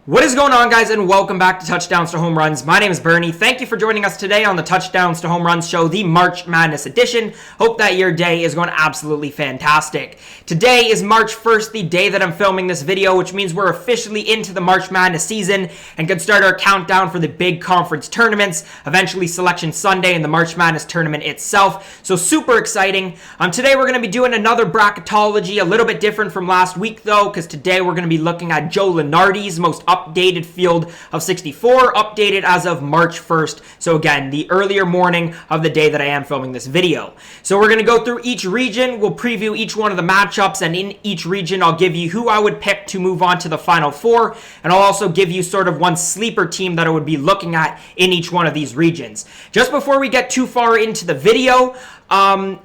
What is going on, guys, and welcome back to Touchdowns to Home Runs. My name is Bernie. Thank you for joining us today on the Touchdowns to Home Runs show, the March Madness edition. Hope that your day is going absolutely fantastic. Today is March 1st, the day that I'm filming this video, which means we're officially into the March Madness season and can start our countdown for the big conference tournaments, eventually Selection Sunday and the March Madness tournament itself. So super exciting. Today we're going to be doing another bracketology, a little bit different from last week though, because today we're going to be looking at Joe Lunardi's most updated field of 64, updated as of March 1st. So again, the earlier morning of the day that I am filming this video. So we're going to go through each region. We'll preview each one of the matchups, and in each region, I'll give you who I would pick to move on to the Final Four. And I'll also give you sort of one sleeper team that I would be looking at in each one of these regions. Just before we get too far into the video,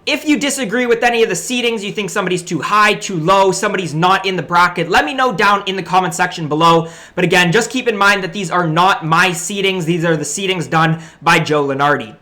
if you disagree with any of the seedings, you think somebody's too high, too low, somebody's not in the bracket, let me know down in the comment section below. But again, just keep in mind that these are not my seedings. These are the seedings done by Joe Lunardi.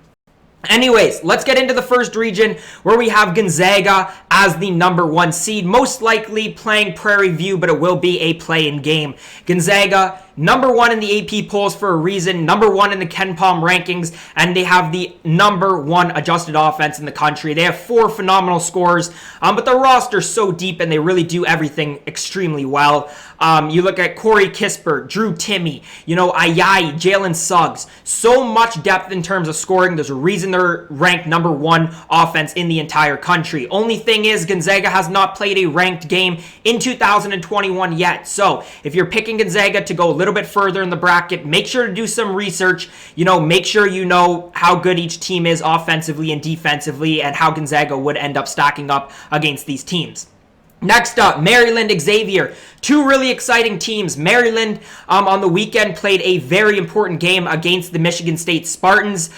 Anyways, let's get into the first region where we have Gonzaga as the number 1 seed, most likely playing Prairie View, but it will be a play-in game. Gonzaga, number 1 in the AP polls for a reason, number 1 in the KenPom rankings, and they have the number 1 adjusted offense in the country. They have 4 phenomenal scorers, but the roster's so deep and they really do everything extremely well. You look at Corey Kispert, Drew Timme, Ayayi, Jalen Suggs. So much depth in terms of scoring. There's a reason they're ranked number 1 offense in the entire country. Only thing is, Gonzaga has not played a ranked game in 2021 yet. So if you're picking Gonzaga to go a little bit further in the bracket, make sure to do some research. Make sure you know how good each team is offensively and defensively and how Gonzaga would end up stacking up against these teams. Next up, Maryland Xavier. 2 really exciting teams. Maryland on the weekend played a very important game against the Michigan State Spartans.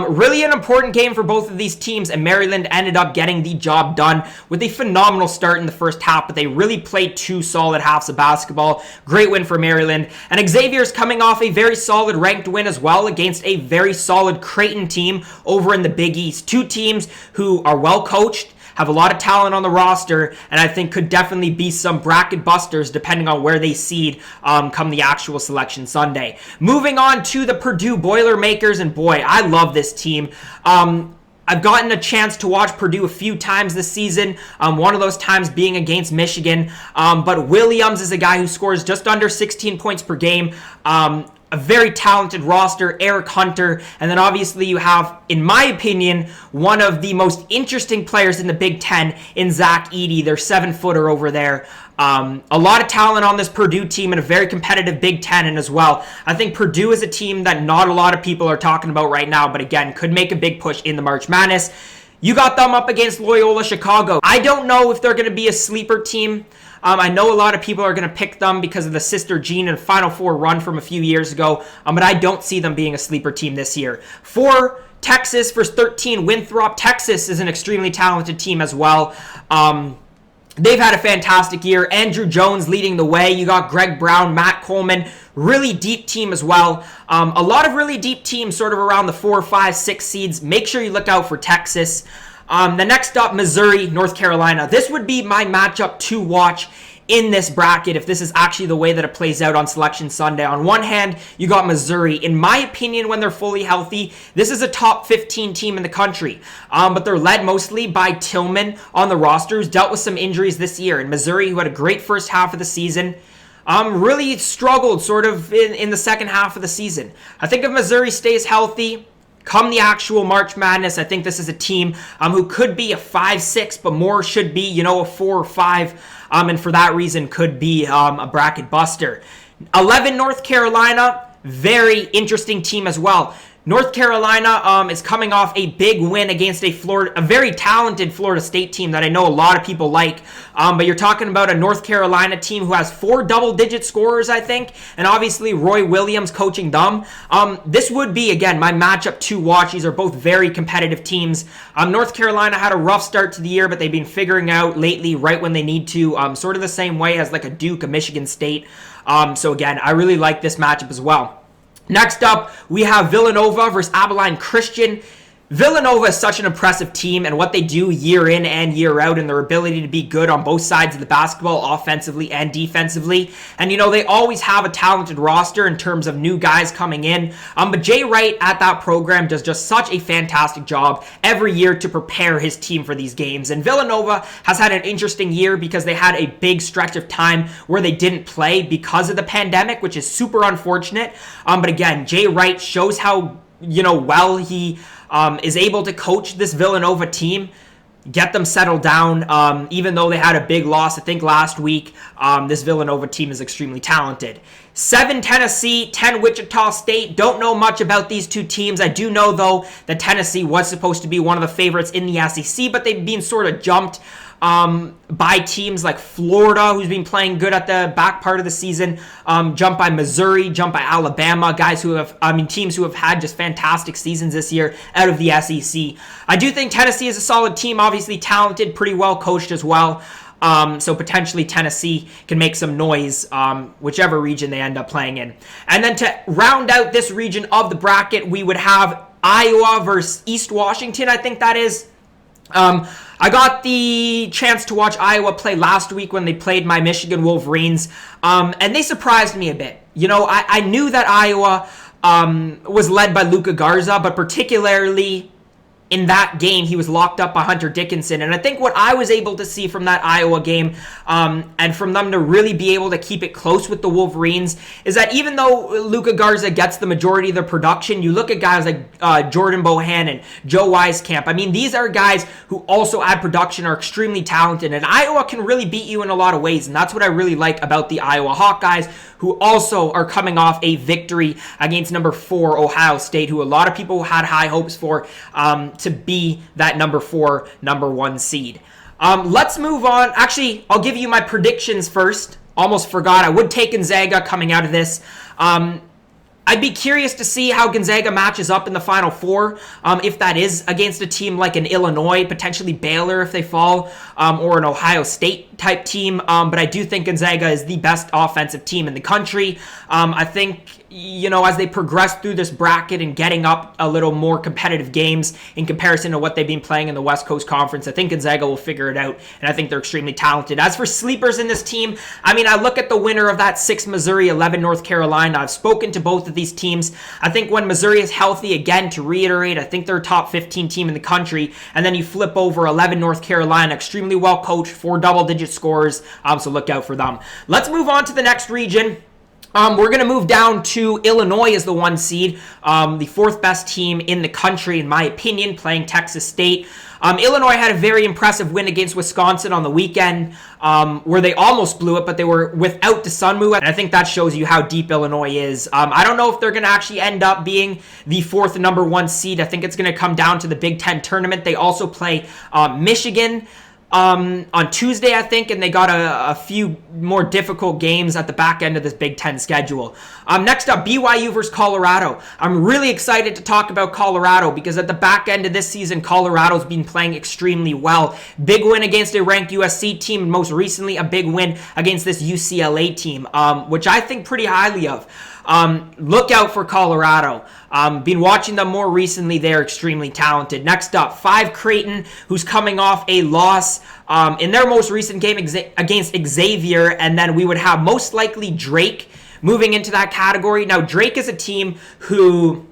Really an important game for both of these teams, and Maryland ended up getting the job done with a phenomenal start in the first half, but they really played 2 solid halves of basketball. Great win for Maryland. And Xavier's coming off a very solid ranked win as well against a very solid Creighton team over in the Big East. 2 teams who are well coached, have a lot of talent on the roster, and I think could definitely be some bracket busters depending on where they seed come the actual Selection Sunday. Moving on to the Purdue Boilermakers, and boy, I love this team. I've gotten a chance to watch Purdue a few times this season, one of those times being against Michigan, but Williams is a guy who scores just under 16 points per game. A very talented roster, Eric Hunter, and then obviously you have, in my opinion, one of the most interesting players in the Big Ten in Zach Edey, their 7-footer over there. A lot of talent on this Purdue team and a very competitive Big Ten, and as well, I think Purdue is a team that not a lot of people are talking about right now, but again, could make a big push in the March Madness. You got them up against Loyola Chicago. I don't know if they're going to be a sleeper team. I know a lot of people are going to pick them because of the Sister Jean and Final Four run from a few years ago, but I don't see them being a sleeper team this year. For Texas, for 13, Winthrop. Texas is an extremely talented team as well. They've had a fantastic year. Andrew Jones leading the way. You got Greg Brown, Matt Coleman. Really deep team as well. A lot of really deep teams sort of around the 4, 5, 6 seeds. Make sure you look out for Texas. The next up, Missouri, North Carolina. This would be my matchup to watch in this bracket if this is actually the way that it plays out on Selection Sunday. On one hand, you got Missouri. In my opinion, when they're fully healthy, this is a top 15 team in the country. But they're led mostly by Tillman on the roster, who's dealt with some injuries this year. And Missouri, who had a great first half of the season, really struggled sort of in the second half of the season. I think if Missouri stays healthy, come the actual March Madness, I think this is a team who could be a 5-6, but more should be, a 4 or 5, and for that reason could be a bracket buster. 11, North Carolina, very interesting team as well. North Carolina is coming off a big win against a very talented Florida State team that I know a lot of people like. But you're talking about a North Carolina team who has 4 double-digit scorers, I think, and obviously Roy Williams coaching them. This would be, again, my matchup to watch. These are both very competitive teams. North Carolina had a rough start to the year, but they've been figuring out lately right when they need to, sort of the same way as like a Duke, a Michigan State. So again, I really like this matchup as well. Next up, we have Villanova versus Abilene Christian. Villanova is such an impressive team, and what they do year in and year out, and their ability to be good on both sides of the basketball, offensively and defensively. And, they always have a talented roster in terms of new guys coming in. But Jay Wright at that program does just such a fantastic job every year to prepare his team for these games. And Villanova has had an interesting year because they had a big stretch of time where they didn't play because of the pandemic, which is super unfortunate. But again, Jay Wright shows how well he is able to coach this Villanova team, get them settled down. Even though they had a big loss, I think last week, this Villanova team is extremely talented. 7 Tennessee, 10 Wichita State. Don't know much about these two teams. I do know, though, that Tennessee was supposed to be one of the favorites in the SEC, but they've been sort of jumped by teams like Florida, who's been playing good at the back part of the season, jumped by Missouri, jumped by Alabama, teams who have had just fantastic seasons this year out of the SEC. I do think Tennessee is a solid team, obviously talented, pretty well coached as well. So potentially Tennessee can make some noise, whichever region they end up playing in. And then to round out this region of the bracket, we would have Iowa versus East Washington, I think that is. I got the chance to watch Iowa play last week when they played my Michigan Wolverines, and they surprised me a bit. I knew that Iowa was led by Luka Garza, but particularly in that game, he was locked up by Hunter Dickinson. And I think what I was able to see from that Iowa game, and from them to really be able to keep it close with the Wolverines, is that even though Luka Garza gets the majority of the production, you look at guys like Jordan Bohannon, Joe Wieskamp. These are guys who also add production, are extremely talented, and Iowa can really beat you in a lot of ways. And that's what I really like about the Iowa Hawkeyes, who also are coming off a victory against number 4 Ohio State, who a lot of people had high hopes for to be that number 4, number 1 seed. Let's move on. Actually, I'll give you my predictions first. Almost forgot. I would take Gonzaga coming out of this. I'd be curious to see how Gonzaga matches up in the Final Four, if that is against a team like an Illinois, potentially Baylor if they fall, or an Ohio State type team. But I do think Gonzaga is the best offensive team in the country. I think, as they progress through this bracket and getting up a little more competitive games in comparison to what they've been playing in the West Coast Conference, I think Gonzaga will figure it out, and I think they're extremely talented. As for sleepers in this team, I look at the winner of that 6 Missouri, 11 North Carolina. I've spoken to both of these teams. I think when Missouri is healthy, again, to reiterate, I think they're a top 15 team in the country, and then you flip over 11 North Carolina, extremely well coached, 4 double-digit scorers, so look out for them. Let's move on to the next region. We're going to move down to Illinois as the 1 seed, the 4th best team in the country, in my opinion, playing Texas State. Illinois had a very impressive win against Wisconsin on the weekend, where they almost blew it, but they were without DeSunmu, and I think that shows you how deep Illinois is. I don't know if they're going to actually end up being the 4th number 1 seed. I think it's going to come down to the Big Ten tournament. They also play Michigan on Tuesday, I think, and they got a few more difficult games at the back end of this Big Ten schedule. Next up, BYU versus Colorado. I'm really excited to talk about Colorado because at the back end of this season, Colorado's been playing extremely well. Big win against a ranked USC team, and most recently a big win against this UCLA team, which I think pretty highly of. Look out for Colorado. Been watching them more recently. They're extremely talented. Next up, 5 Creighton, who's coming off a loss in their most recent game against Xavier, and then we would have most likely Drake moving into that category. Now, Drake is a team who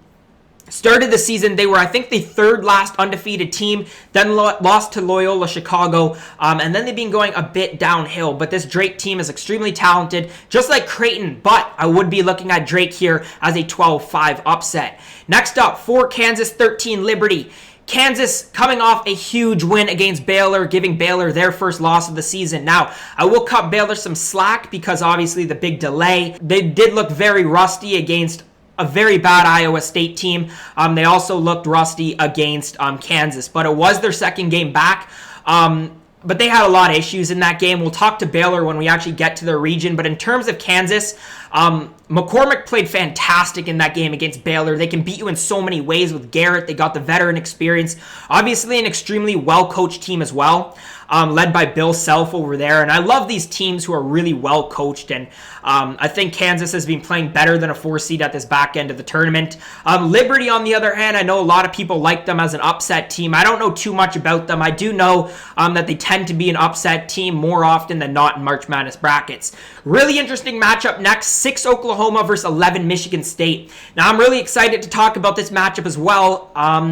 started the season, they were, I think, the 3rd last undefeated team, then lost to Loyola Chicago, and then they've been going a bit downhill. But this Drake team is extremely talented, just like Creighton, but I would be looking at Drake here as a 12-5 upset. Next up, 4 Kansas, 13 Liberty. Kansas coming off a huge win against Baylor, giving Baylor their first loss of the season. Now, I will cut Baylor some slack because obviously the big delay. They did look very rusty against a very bad Iowa State team. They also looked rusty against Kansas, but it was their 2nd game back. But they had a lot of issues in that game. We'll talk to Baylor when we actually get to their region. But in terms of Kansas, McCormick played fantastic in that game against Baylor. They can beat you in so many ways with Garrett. They got the veteran experience. Obviously, an extremely well-coached team as well. led by Bill Self over there. And I love these teams who are really well coached. And I think Kansas has been playing better than a 4 seed at this back end of the tournament. Liberty, on the other hand, I know a lot of people like them as an upset team. I don't know too much about them. I do know that they tend to be an upset team more often than not in March Madness brackets. Really interesting matchup next, 6 Oklahoma versus 11 Michigan State. Now, I'm really excited to talk about this matchup as well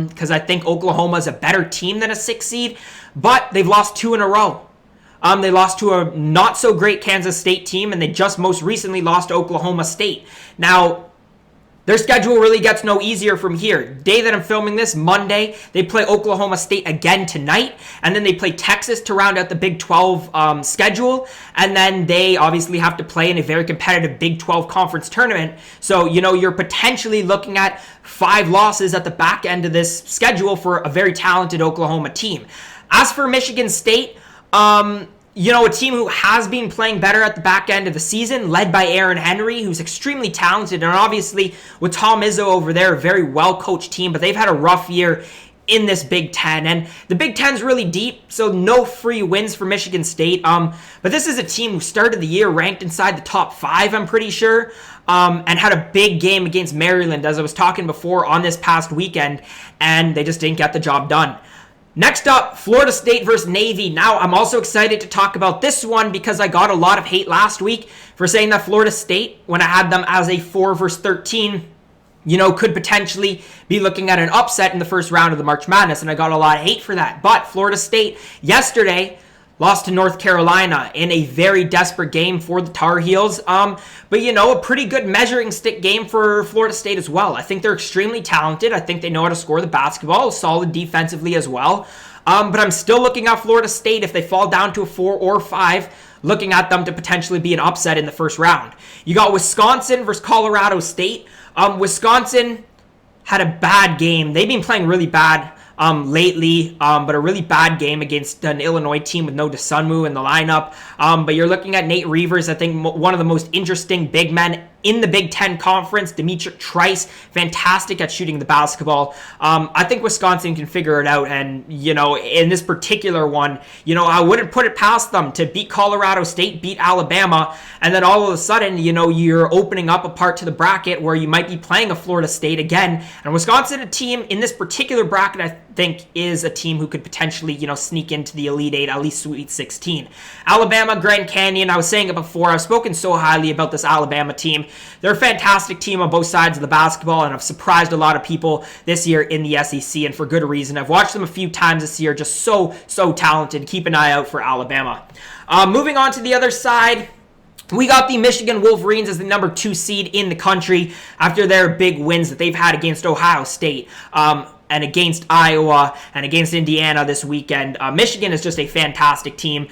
because I think Oklahoma is a better team than a 6 seed, but they've lost 2 in a row. They lost to a not-so-great Kansas State team, and they just most recently lost to Oklahoma State. Now, their schedule really gets no easier from here. Day that I'm filming this, Monday, they play Oklahoma State again tonight, and then they play Texas to round out the Big 12 schedule, and then they obviously have to play in a very competitive Big 12 conference tournament. So, you're potentially looking at 5 losses at the back end of this schedule for a very talented Oklahoma team. As for Michigan State, a team who has been playing better at the back end of the season, led by Aaron Henry, who's extremely talented, and obviously with Tom Izzo over there, a very well-coached team, but they've had a rough year in this Big Ten, and the Big Ten's really deep, so no free wins for Michigan State, but this is a team who started the year ranked inside the top 5, I'm pretty sure, and had a big game against Maryland, as I was talking before, on this past weekend, and they just didn't get the job done. Next up, Florida State versus Navy. Now, I'm also excited to talk about this one because I got a lot of hate last week for saying that Florida State, when I had them as a 4 versus 13, could potentially be looking at an upset in the first round of the March Madness, and I got a lot of hate for that. But Florida State, yesterday, lost to North Carolina in a very desperate game for the Tar Heels. But a pretty good measuring stick game for Florida State as well. I think they're extremely talented. I think they know how to score the basketball, solid defensively as well. But I'm still looking at Florida State if they fall down to a 4 or 5, looking at them to potentially be an upset in the first round. You got Wisconsin versus Colorado State. Wisconsin had a bad game. They've been playing really bad lately, but a really bad game against an Illinois team with no DeSunmu in the lineup. But you're looking at Nate Reavers, I think one of the most interesting big men in the Big Ten Conference. Demetric Trice, fantastic at shooting the basketball. I think Wisconsin can figure it out. And, in this particular one, I wouldn't put it past them to beat Colorado State, beat Alabama, and then all of a sudden, you're opening up a part to the bracket where you might be playing a Florida State again. And Wisconsin, a team in this particular bracket, I think is a team who could potentially, sneak into the Elite 8, at least Sweet 16. Alabama, Grand Canyon, I was saying it before, I've spoken so highly about this Alabama team. They're a fantastic team on both sides of the basketball, and have surprised a lot of people this year in the SEC, and for good reason. I've watched them a few times this year, just so talented. Keep an eye out for Alabama. Moving on to the other side, we got the Michigan Wolverines as the number 2 seed in the country after their big wins that they've had against Ohio State, and against Iowa, and against Indiana this weekend. Michigan is just a fantastic team.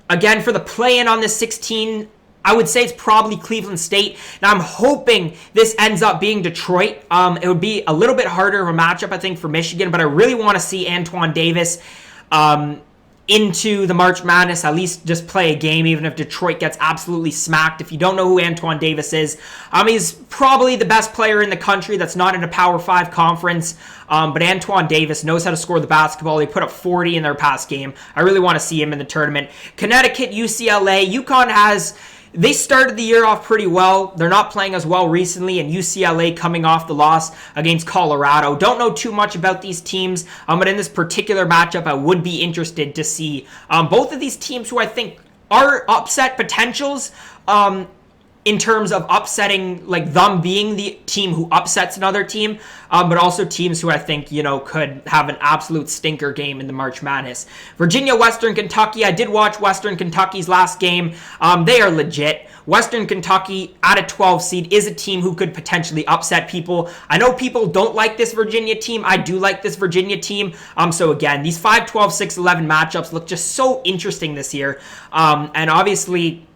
Again, for the play-in on this 16, I would say it's probably Cleveland State. Now, I'm hoping this ends up being Detroit. It would be a little bit harder of a matchup, I think, for Michigan, but I really want to see Antoine Davis into the March Madness, at least just play a game, even if Detroit gets absolutely smacked. If you don't know who Antoine Davis is, he's probably the best player in the country that's not in a Power 5 conference, but Antoine Davis knows how to score the basketball. They put up 40 in their past game. I really want to see him in the tournament. Connecticut, UCLA, UConn they started the year off pretty well. They're not playing as well recently, and UCLA coming off the loss against Colorado. Don't know too much about these teams, but in this particular matchup, I would be interested to see both of these teams who I think are upset potentials in terms of upsetting, like them being the team who upsets another team, but also teams who I think, could have an absolute stinker game in the March Madness. Virginia, Western Kentucky. I did watch Western Kentucky's last game. They are legit. Western Kentucky at a 12 seed is a team who could potentially upset people. I know people don't like this Virginia team. I do like this Virginia team. So again, these 5-12, 6-11 matchups look just so interesting this year. And obviously,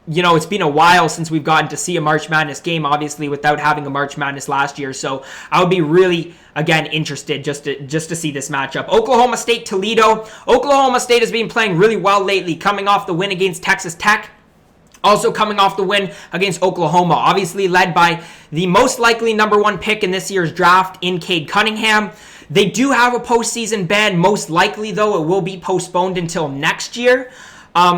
it's been a while since we've gotten to see a March Madness game, obviously, without having a March Madness last year. So I would be really, again, interested just to see this matchup. Oklahoma State, Toledo. Oklahoma State has been playing really well lately, coming off the win against Texas Tech. Also coming off the win against Oklahoma, obviously led by the most likely number 1 pick in this year's draft in Cade Cunningham. They do have a postseason ban. Most likely, though, it will be postponed until next year.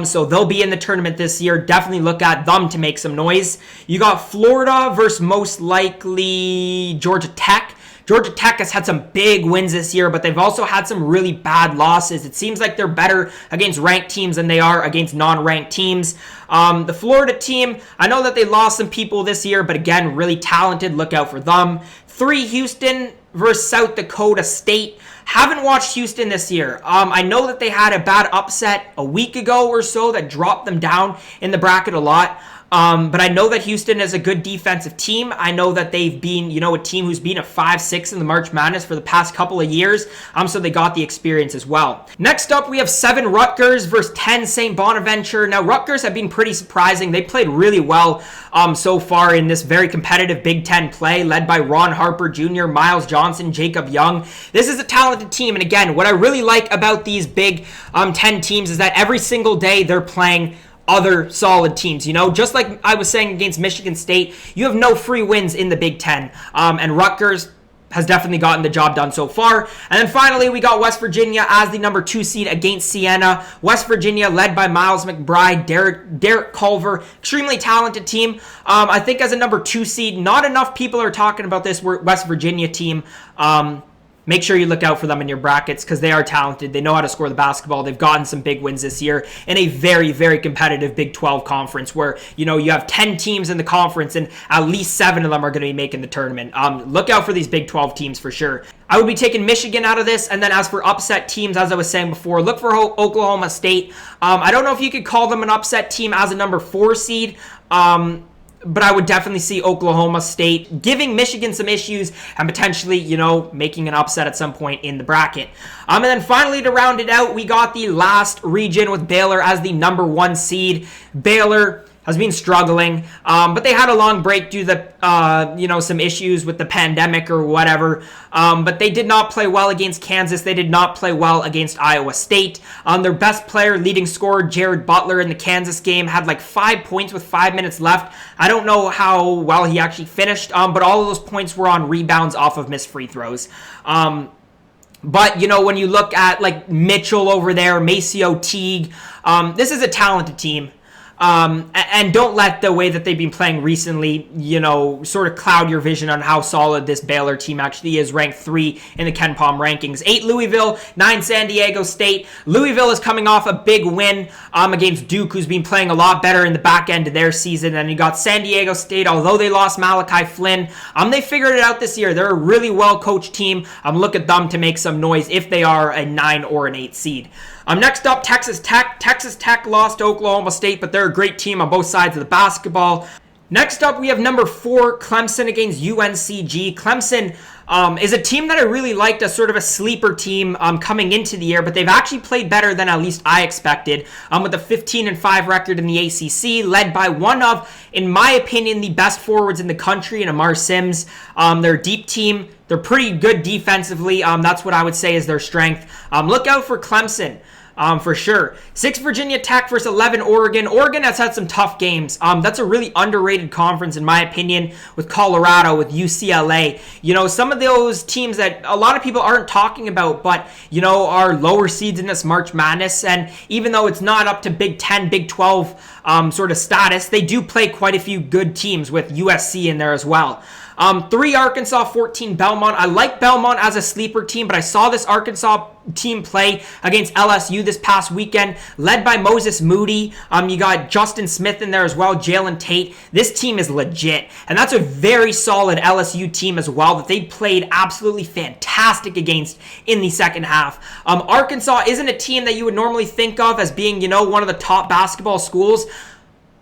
So they'll be in the tournament this year. Definitely look at them to make some noise. You got Florida versus most likely Georgia Tech. Georgia Tech has had some big wins this year, but they've also had some really bad losses. It seems like they're better against ranked teams than they are against non-ranked teams. The Florida team, I know that they lost some people this year, but again, really talented. Look out for them. 3, Houston versus South Dakota State. Haven't watched Houston this year. I know that they had a bad upset a week ago or so that dropped them down in the bracket a lot. But I know that Houston is a good defensive team. I know that they've been, a team who's been a 5-6 in the March Madness for the past couple of years. So they got the experience as well. Next up, we have 7 Rutgers versus 10 St. Bonaventure. Now, Rutgers have been pretty surprising. They played really well so far in this very competitive Big Ten play, led by Ron Harper Jr., Miles Johnson, Jacob Young. This is a talented team. And again, what I really like about these Big 10 teams is that every single day they're playing other solid teams. Just like I was saying against Michigan State, you have no free wins in the Big Ten. And Rutgers has definitely gotten the job done so far. And then finally, we got West Virginia as the number 2 seed against Siena. West Virginia led by Miles McBride, Derek Culver, extremely talented team. I think as a number 2 seed, not enough people are talking about this West Virginia team. Make sure you look out for them in your brackets because they are talented. They know how to score the basketball. They've gotten some big wins this year in a very, very competitive Big 12 conference where, you have 10 teams in the conference and at least 7 of them are going to be making the tournament. Look out for these Big 12 teams for sure. I would be taking Michigan out of this. And then as for upset teams, as I was saying before, look for Oklahoma State. I don't know if you could call them an upset team as a number 4 seed. But I would definitely see Oklahoma State giving Michigan some issues and potentially, making an upset at some point in the bracket. And then finally, to round it out, we got the last region with Baylor as the number 1 seed. Baylor has been struggling, but they had a long break due to, some issues with the pandemic or whatever. But they did not play well against Kansas. They did not play well against Iowa State. Their best player, leading scorer, Jared Butler in the Kansas game, had like 5 points with 5 minutes left. I don't know how well he actually finished, but all of those points were on rebounds off of missed free throws. But, when you look at like Mitchell over there, Maceo Teague, this is a talented team. And don't let the way that they've been playing recently, sort of cloud your vision on how solid this Baylor team actually is. Ranked 3 in the Ken Palm rankings. 8 Louisville, 9 San Diego State. Louisville is coming off a big win against Duke, who's been playing a lot better in the back end of their season. And you got San Diego State, although they lost Malachi Flynn, they figured it out this year. They're a really well-coached team. Look at them to make some noise if they are a 9 or an 8 seed. Next up, Texas Tech. Texas Tech lost to Oklahoma State, but they're a great team on both sides of the basketball. Next up, we have number 4, Clemson against UNCG. Clemson is a team that I really liked as sort of a sleeper team coming into the year, but they've actually played better than at least I expected with a 15-5 record in the ACC, led by one of, in my opinion, the best forwards in the country in Amar Sims. They're a deep team. They're pretty good defensively. That's what I would say is their strength. Look out for Clemson. For sure. 6 Virginia Tech versus 11 Oregon. Oregon has had some tough games. That's a really underrated conference in my opinion with Colorado, with UCLA. Some of those teams that a lot of people aren't talking about, but, are lower seeds in this March Madness. And even though it's not up to Big 10, Big 12 sort of status, they do play quite a few good teams with USC in there as well. 3 Arkansas, 14 Belmont. I like Belmont as a sleeper team, but I saw this Arkansas team play against LSU this past weekend, led by Moses Moody. You got Justin Smith in there as well, Jalen Tate. This team is legit, and that's a very solid LSU team as well that they played absolutely fantastic against in the second half. Arkansas isn't a team that you would normally think of as being, one of the top basketball schools.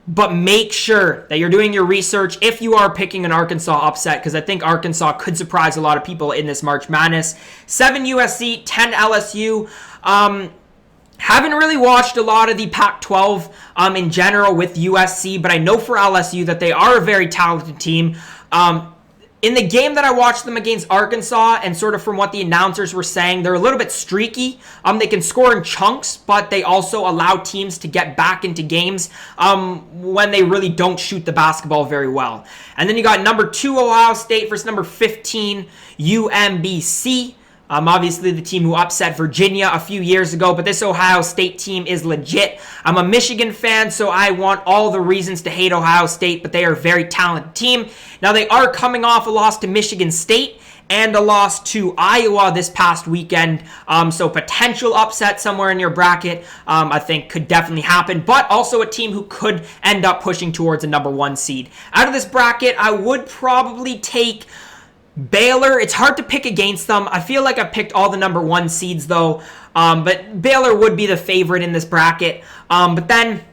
But make sure that you're doing your research if you are picking an Arkansas upset, because I think Arkansas could surprise a lot of people in this March Madness. 7 USC, 10 LSU. Haven't really watched a lot of the Pac-12 in general with USC, but I know for LSU that they are a very talented team. In the game that I watched them against Arkansas, and sort of from what the announcers were saying, they're a little bit streaky. They can score in chunks, but they also allow teams to get back into games when they really don't shoot the basketball very well. And then you got number 2 Ohio State versus number 15 UMBC. Obviously the team who upset Virginia a few years ago, but this Ohio State team is legit. I'm a Michigan fan, so I want all the reasons to hate Ohio State, but they are a very talented team. Now they are coming off a loss to Michigan State and a loss to Iowa this past weekend. So potential upset somewhere in your bracket, I think could definitely happen, but also a team who could end up pushing towards a number 1 seed. Out of this bracket, I would probably take Baylor. It's hard to pick against them. I feel like I picked all the number 1 seeds though, but Baylor would be the favorite in this bracket. But then,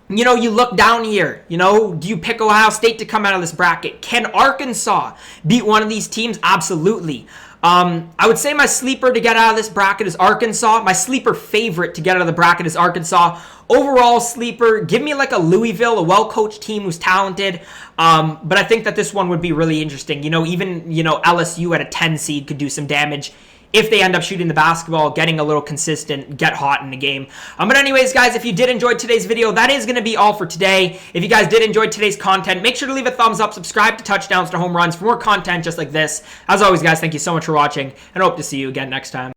you look down here, do you pick Ohio State to come out of this bracket? Can Arkansas beat one of these teams? Absolutely. I would say my sleeper to get out of this bracket is Arkansas. My sleeper favorite to get out of the bracket is Arkansas. Overall sleeper, give me like a Louisville, a well-coached team who's talented. But I think that this one would be really interesting. Even LSU at a 10 seed could do some damage if they end up shooting the basketball, getting a little consistent, get hot in the game. But anyways, guys, if you did enjoy today's video, that is going to be all for today. If you guys did enjoy today's content, make sure to leave a thumbs up, subscribe to Touchdowns to Home Runs for more content just like this. As always, guys, thank you so much for watching, and I hope to see you again next time.